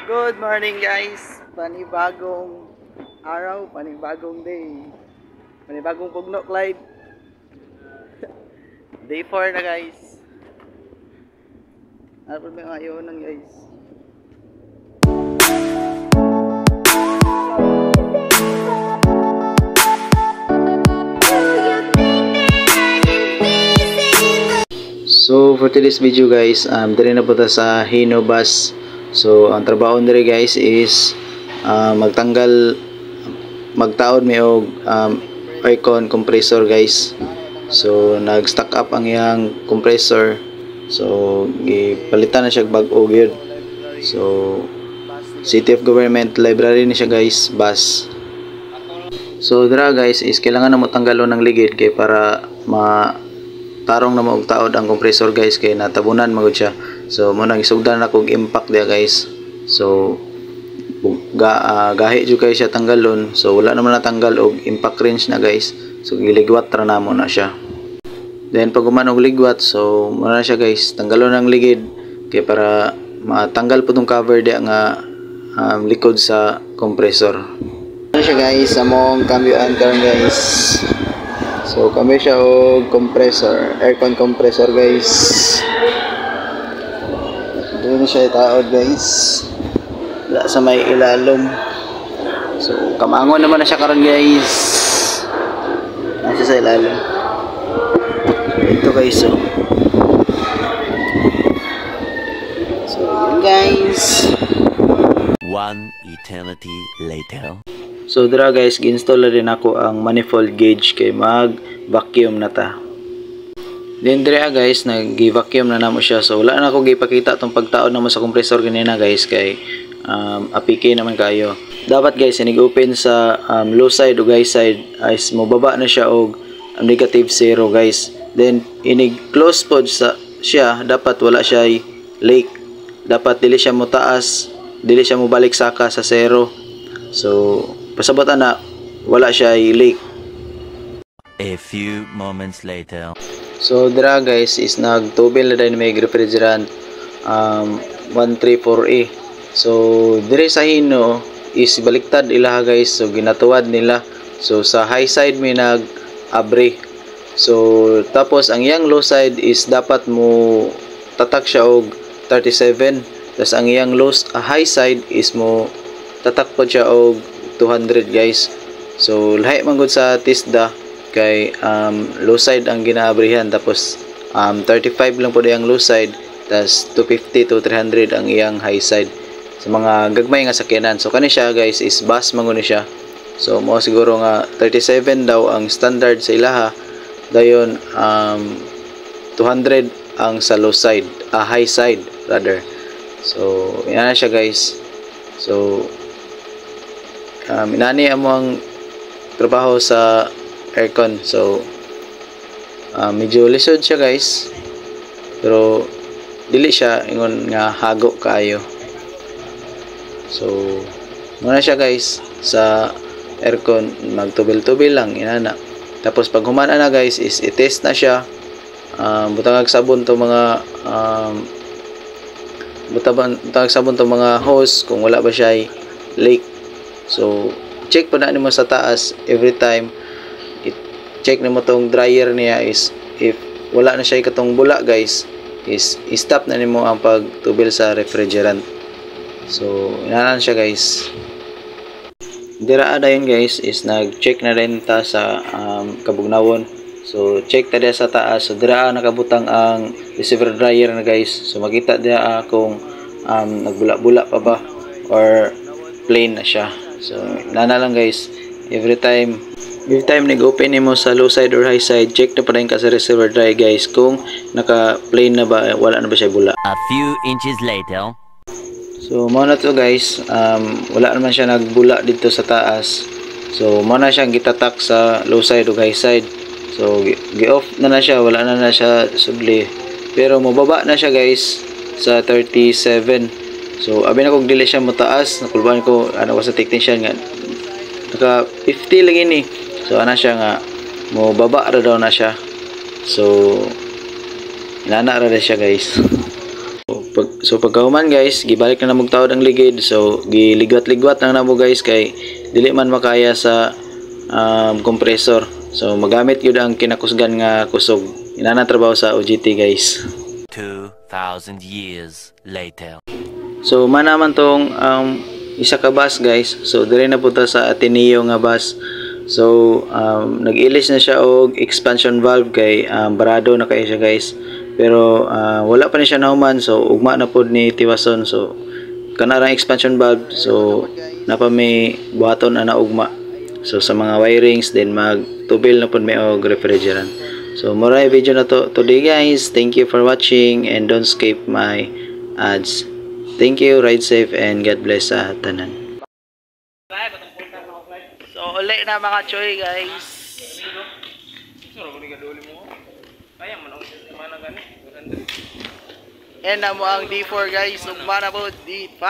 Good morning guys, panibagong araw, panibagong day, panibagong pugno Clyde. Day 4 na guys. Ano po may ngayon guys? So for today's video guys, diri na po ta sa Hino Bus. So ang trabaho nila guys is magtaod may og aircon compressor guys. So nag-stock up ang iyang compressor. So gipalitan na siya bag-o gyud. So City of Government Library ni siya guys, bus. So dira guys is kailangan na mo tanggalon ng ligid kay para tarong na maugtaod ang compressor guys kay natabunan magud siya. So mo nang isugdan na kog impact dia guys. So gahi jud kay siya tanggalon. So wala naman natanggal og impact wrench na guys. So giligwat ra namo na siya. Then pag human og ligwat, so mo na siya guys, tanggalon ang ligid kay para matanggal po tong cover dia nga likod sa compressor. Ano siya guys, among kambyoan karon guys. So kami siya og compressor, aircon compressor guys. Doon siya itaod guys. Wala sa may ilalom. So kamangon naman na siya karon guys. Nasa sa ilalom. Ito guys so. So yun guys. One eternity later. So dira guys, gi-install na rin ako ang manifold gauge kay mag-vacuum na ta. Then dira guys, nag-vacuum na namo siya. So wala na ako gipakita tong pagtaod namo sa compressor kanina guys kay apike naman kayo. Dapat guys, inig-open sa low side o high side is mobaba na siya og negative 0 guys. Then inig-close pod sa siya, dapat wala siya leak. Dapat dili siya mo taas, dili siya mo balik saka sa 0. So pasabot na wala siya leak. A few moments later. So dira guys is nagtubil na din may refrigerant 134A. So dire sa Hino is baliktad ilaha guys. So ginatuwad nila. So sa high side may nag-abre. So tapos ang yang low side is dapat mo tatak siya og 37. Tapos ang yang high side is mo tatak po siya og 200 guys. So lahi man gud sa TISDA kay low side ang ginaabrihan, tapos 35 lang po ang low side, tas 250 to 300 ang iyang high side sa mga gagmay nga sakyanan. So kani siya guys is bus man siya. So mo siguro nga 37 daw ang standard sa ilaha, dayon 200 ang sa low side, high side rather. So yan na siya guys. So inani among trabaho sa aircon. So medyo lisod siya guys, pero dili siya ingon nga hago kaayo. So muna siya guys sa aircon, magtubil-tubil lang inana. Tapos pag humana na guys is i-test na siya. Butang sabon to mga butang sabon to mga hose kung wala ba siya leak. So check pa na nimo sa taas every time. I-check nimo tong dryer niya is if wala na siya katong bula guys, is i-stop na nimo ang pagtubil sa refrigerant. So inanan siya guys. Dira dayon guys is nag-check na rin ta sa kabugnawon. So check ta dia sa taas. So dira nakabutang ang receiver dryer na guys. So makita dia kung nagbula-bula pa ba or plain na siya. So nana lang guys, every time nag-open nimo sa low side or high side, check na pa rin ka sa receiver dryer guys kung naka plain na ba, wala na ba siya bula. A few inches later. So mo na to guys, wala naman siya nagbula dito sa taas. So mo na siyang gitatak sa low side o high side. So gi-off na siya, wala na siya sudli. Pero mababa na siya guys sa 37. So abi na kog dili siya mataas, nakulban ko ko sa technician nga naka 50 lang ini. So ana siya nga mo baba ra daw na siya. So inana ra siya guys. So pagkahuman guys, gibalik na namog tawod ang ligid. So giligwat-ligwat na namo guys kay dili man makaya sa compressor. So magamit yun ang kinakusgan nga kusog. Inana trabaho sa OJT guys. 2,000 years later. So manaman tong isa ka bus guys. So dire na punta sa Ateneo nga bus. So nag-ilis na siya og expansion valve kay barado na kay siya guys. Pero wala pa ni siya nahuman, so ugma na pod ni tiwason. So kanarang expansion valve, so napa may buhaton na ugma. So sa mga wirings then magtubil na pod may og refrigerant. So mura yung video na to today guys. Thank you for watching and don't skip my ads. Thank you, ride safe and God bless sa tanan. So uli na mga choy guys. Yan na mo ang D4 guys. Ugma na po D5.